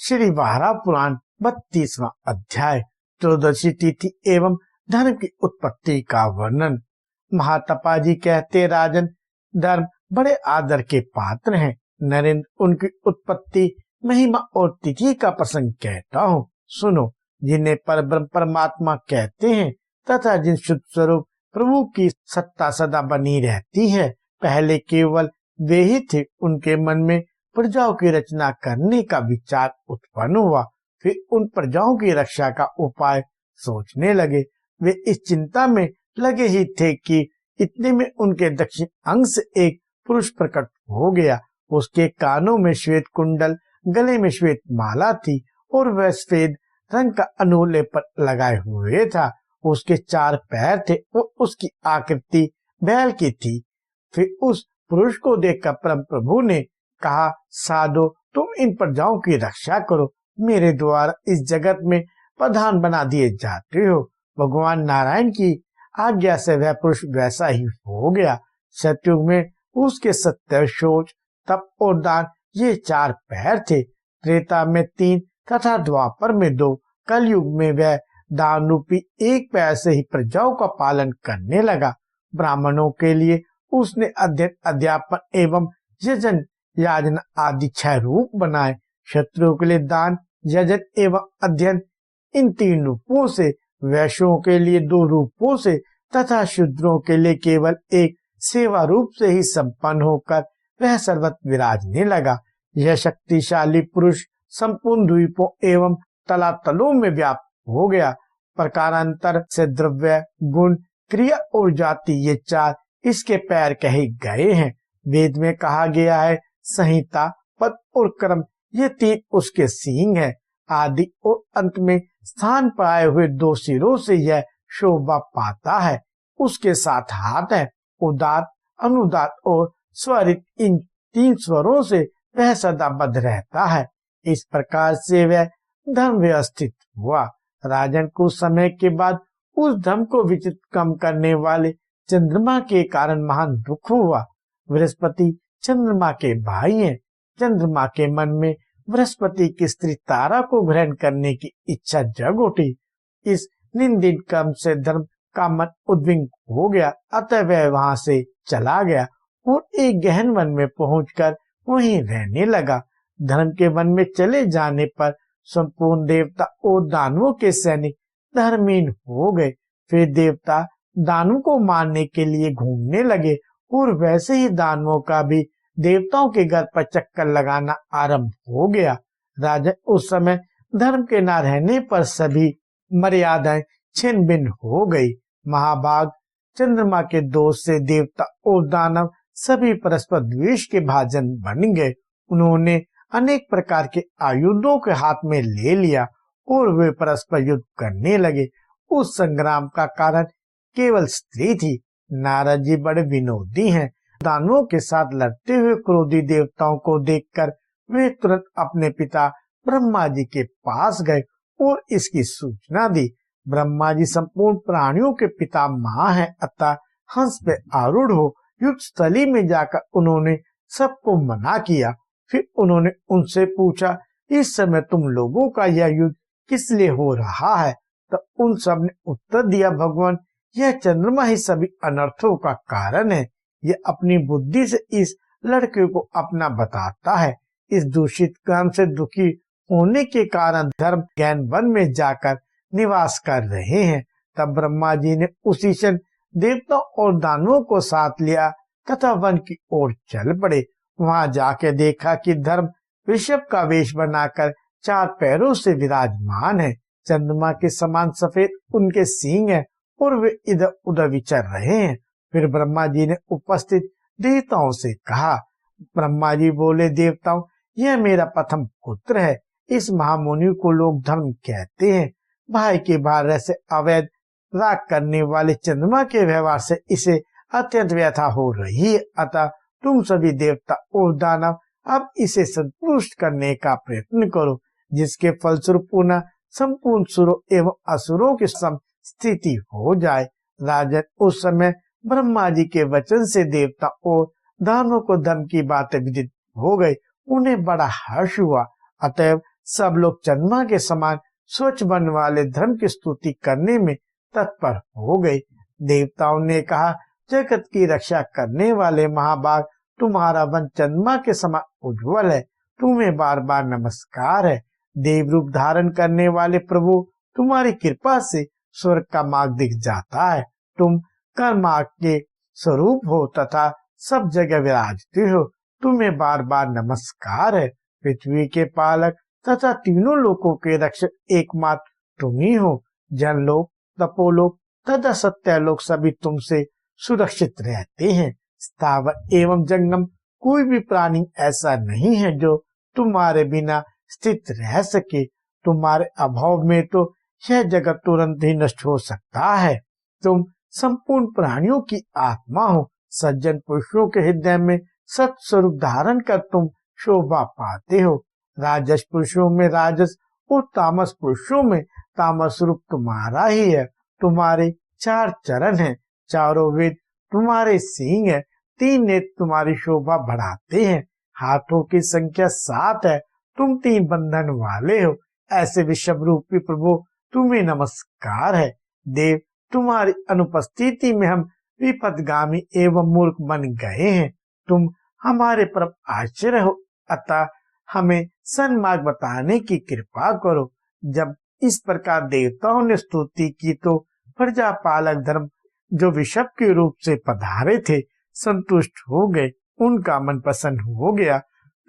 श्री वारा पुराण 32वां अध्याय त्रयोदशी तिथि एवं धर्म की उत्पत्ति का वर्णन। महातपा जी कहते, राजन, धर्म बड़े आदर के पात्र हैं। नरेंद्र उनकी उत्पत्ति, महिमा और तिथि का प्रसंग कहता हूँ, सुनो। जिन्हें परब्रह्म परमात्मा कहते हैं तथा जिन शुद्ध स्वरूप प्रभु की सत्ता सदा बनी रहती है, पहले केवल वे ही थे। उनके मन में प्रजाओं की रचना करने का विचार उत्पन्न हुआ। फिर उन प्रजाओं की रक्षा का उपाय सोचने लगे। वे इस चिंता में लगे ही थे कि इतने में उनके दक्षिण अंग से एक पुरुष प्रकट हो गया। उसके कानों में श्वेत कुंडल, गले में श्वेत माला थी और वह श्वेत रंग का अनुलेपन लगाए हुए था। उसके 4 पैर थे और उसकी आकृति बैल की थी। फिर उस पुरुष को देखकर परम प्रभु ने कहा, साधो, तुम इन प्रजाओं की रक्षा करो। मेरे द्वारा इस जगत में प्रधान बना दिए जाते हो। भगवान नारायण की आज्ञा से वह पुरुष वैसा ही हो गया। सतयुग में उसके सत्य, शौच, तप और दान ये 4 पैर थे। त्रेता में 3 तथा द्वापर में 2, कलयुग में वह दान रूपी 1 पैर से ही प्रजाओं का पालन करने लगा। ब्राह्मणों के लिए उसने अध्ययन, अध्यापन एवं यजन, याजन आदि 6 रूप बनाए। शत्रुओं के लिए दान, यजन एवं अध्ययन इन 3 रूपों से, वैश्यों के लिए 2 रूपों से तथा शूद्रों के लिए केवल 1 सेवा रूप से ही संपन्न होकर वह सर्वत्र विराजने लगा। यह शक्तिशाली पुरुष संपूर्ण द्वीपों एवं तलातलों में व्याप्त हो गया। प्रकारांतर से द्रव्य, गुण, क्रिया और जाति ये 4 इसके पैर कहे गए हैं। वेद में कहा गया है, संहिता, पद और कर्म ये 3 उसके सींग है। आदि और अंत में स्थान पाए हुए 2 सिरों से यह शोभा पाता है। उसके 7 हाथ है। उदात, अनुदात और स्वरित, इन 3 स्वरों से वह सदा बद्ध रहता है। इस प्रकार से वह धर्म व्यवस्थित हुआ। राजन, कुछ समय के बाद उस धर्म को विचित्र कम करने वाले चंद्रमा के कारण महान दुख हुआ। बृहस्पति चंद्रमा के भाई हैं। चंद्रमा के मन में बृहस्पति की स्त्री तारा को ग्रहण करने की इच्छा जग उठी। इस निंदित कर्म से धर्म का मन उद्विग्न हो गया। अतः वह वहां से चला गया और एक गहन वन में पहुंचकर वहीं रहने लगा। धर्म के वन में चले जाने पर संपूर्ण देवता और दानवों के सैनिक धर्महीन हो गए। फिर देवता दानवों को मारने के लिए घूमने लगे और वैसे ही दानवों का भी देवताओं के घर पर चक्कर लगाना आरंभ हो गया। राजा, उस समय धर्म के न रहने पर सभी मर्यादाएं छिन्न भिन्न हो गई। महाभाग चंद्रमा के दोष से देवता और दानव सभी परस्पर द्वेष के भाजन बन गए। उन्होंने अनेक प्रकार के आयुधों के हाथ में ले लिया और वे परस्पर युद्ध करने लगे। उस संग्राम का कारण केवल स्त्री थी। नारद जी बड़े विनोदी हैं। दानवों के साथ लड़ते हुए क्रोधी देवताओं को देखकर वे तुरंत अपने पिता ब्रह्मा जी के पास गए और इसकी सूचना दी। ब्रह्मा जी संपूर्ण प्राणियों के पिता माँ हैं, अतः हंस पे आरूढ़ हो युद्ध स्थली में जाकर उन्होंने सबको मना किया। फिर उन्होंने उनसे पूछा, इस समय तुम लोगों का यह युद्ध किस लिए हो रहा है? तो उन सब ने उत्तर दिया, भगवान, यह चंद्रमा ही सभी अनर्थों का कारण है। यह अपनी बुद्धि से इस लड़के को अपना बताता है। इस दूषित काम से दुखी होने के कारण धर्म ज्ञान वन में जाकर निवास कर रहे हैं। तब ब्रह्मा जी ने उसी क्षण देवताओं और दानवों को साथ लिया तथा वन की ओर चल पड़े। वहां जाके देखा कि धर्म ऋषभ का वेश बनाकर 4 पैरों से विराजमान है। चंद्रमा के समान सफेद उनके सींग हैं और वे इधर उधर विचर रहे हैं। फिर ब्रह्मा जी ने उपस्थित देवताओं से कहा। ब्रह्मा जी बोले, देवताओं, यह मेरा प्रथम पुत्र है। इस महामुनि को लोग धर्म कहते हैं। भाई के भाई से अवैध राग करने वाले चंद्रमा के व्यवहार से इसे अत्यंत व्यथा हो रही है। अतः तुम सभी देवता और दानव अब इसे संतुष्ट करने का प्रयत्न करो, जिसके फलस्वरूप पुनः संपूर्ण सुरों एवं असुरों की स्थिति हो जाए। राजन, उस समय ब्रह्मा जी के वचन से देवता और दानवों को धर्म की बातें विदित हो गई। उन्हें बड़ा हर्ष हुआ। अतएव सब लोग चंद्रमा के समान स्वच्छ बनने वाले धर्म की स्तुति करने में तत्पर हो गए। देवताओं ने कहा, जगत की रक्षा करने वाले महाभाग, तुम्हारा वन चंद्रमा के समान उज्जवल है, तुम्हें बार बार नमस्कार है। देव रूप धारण करने वाले प्रभु, तुम्हारी कृपा से स्वर्ग का मार्ग दिख जाता है। तुम कर्मार्ग के स्वरूप हो तथा सब जगह विराजते हो, तुम्हें बार बार नमस्कार है। पृथ्वी के पालक तथा तीनों लोकों के रक्षक एकमात्र तुम ही हो। जनलोक, तपोलोक तथा सत्यलोक सभी तुमसे सुरक्षित रहते हैं। स्थावर एवं जंगम कोई भी प्राणी ऐसा नहीं है जो तुम्हारे बिना स्थित रह सके। तुम्हारे अभाव में तो यह जगत तुरंत ही नष्ट हो सकता है। तुम संपूर्ण प्राणियों की आत्मा हो। सज्जन पुरुषों के हृदय में सत स्वरूप धारण कर तुम शोभा पाते हो। राजस पुरुषों में राजस और तामस पुरुषों में तामस रूप तुम्हारा ही है। तुम्हारे 4 चरण हैं, चारों वेद तुम्हारे सींग है, 3 नेत्र तुम्हारी शोभा बढ़ाते हैं, हाथों की संख्या 7 है, तुम 3 बंधन वाले हो। ऐसे विषम रूपी प्रभु, तुम्हें नमस्कार है। देव, तुम्हारी अनुपस्थिति में हम विपदगामी एवं मूर्ख बन गए हैं। तुम हमारे परम आश्चर्य हो, अतः हमें सन्मार्ग बताने की कृपा करो। जब इस प्रकार देवताओं ने स्तुति की तो प्रजापालक धर्म, जो विषभ के रूप से पधारे थे, संतुष्ट हो गए। उनका मन प्रसन्न हो गया।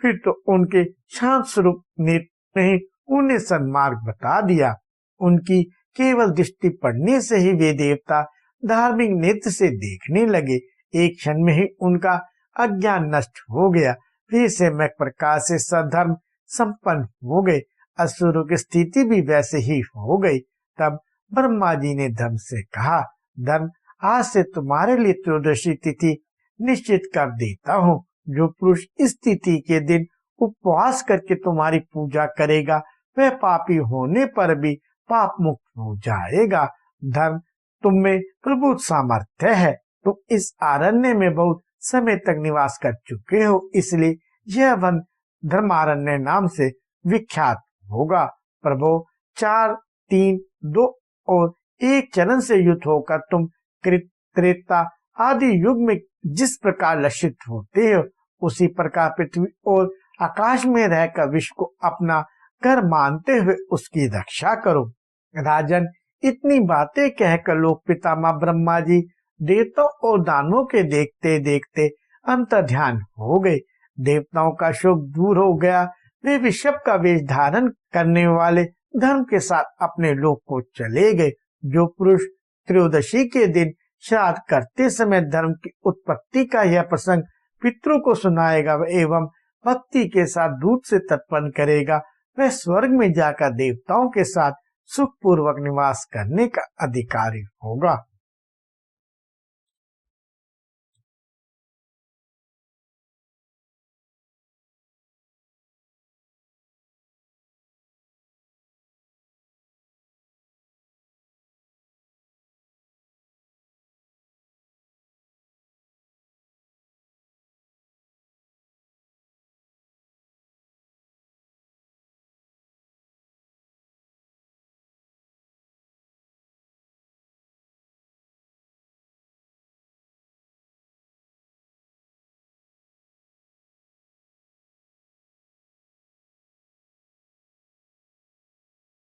फिर तो उनके शांत स्वरूप नेत्र ने उन्हें सन्मार्ग बता दिया। उनकी केवल दृष्टि पड़ने से ही वे देवता धार्मिक नेत्र से देखने लगे। एक क्षण में ही उनका अज्ञान नष्ट हो गया। वे सम्यक प्रकार से सधर्म संपन्न हो गए। असुरों की स्थिति भी वैसे ही हो गई। तब ब्रह्मा जी ने धर्म से कहा, धर्म, आज से तुम्हारे लिए त्रयोदशी तिथि निश्चित कर देता हूँ। जो पुरुष इस तिथि के दिन उपवास करके तुम्हारी पूजा करेगा, वह पापी होने पर भी पाप मुक्त हो जाएगा। धर्म, तुम में प्रभुत सामर्थ्य है। तुम इस अरण्य में बहुत समय तक निवास कर चुके हो, इसलिए यह वन धर्मारण्य नाम से विख्यात होगा। प्रभु, 4, 3, 2 और 1 चरण से युक्त होकर तुम त्रेता आदि युग में जिस प्रकार लक्षित होते हो, उसी प्रकार पृथ्वी और आकाश में रहकर विश्व को अपना घर मानते हुए उसकी रक्षा करो। राजन, इतनी बातें कहकर लोक पितामह ब्रह्मा जी देवताओं और दानवों के देखते देखते अंतर्ध्यान हो गए। देवताओं का शोक दूर हो गया। वे विषभ का वेश धारण करने वाले धर्म के साथ अपने लोक को चले गए। जो पुरुष त्रयोदशी के दिन श्राद्ध करते समय धर्म की उत्पत्ति का यह प्रसंग पितरों को सुनाएगा एवं भक्ति के साथ दूध से तर्पण करेगा, वह स्वर्ग में जाकर देवताओं के साथ सुख पूर्वक निवास करने का अधिकारी होगा।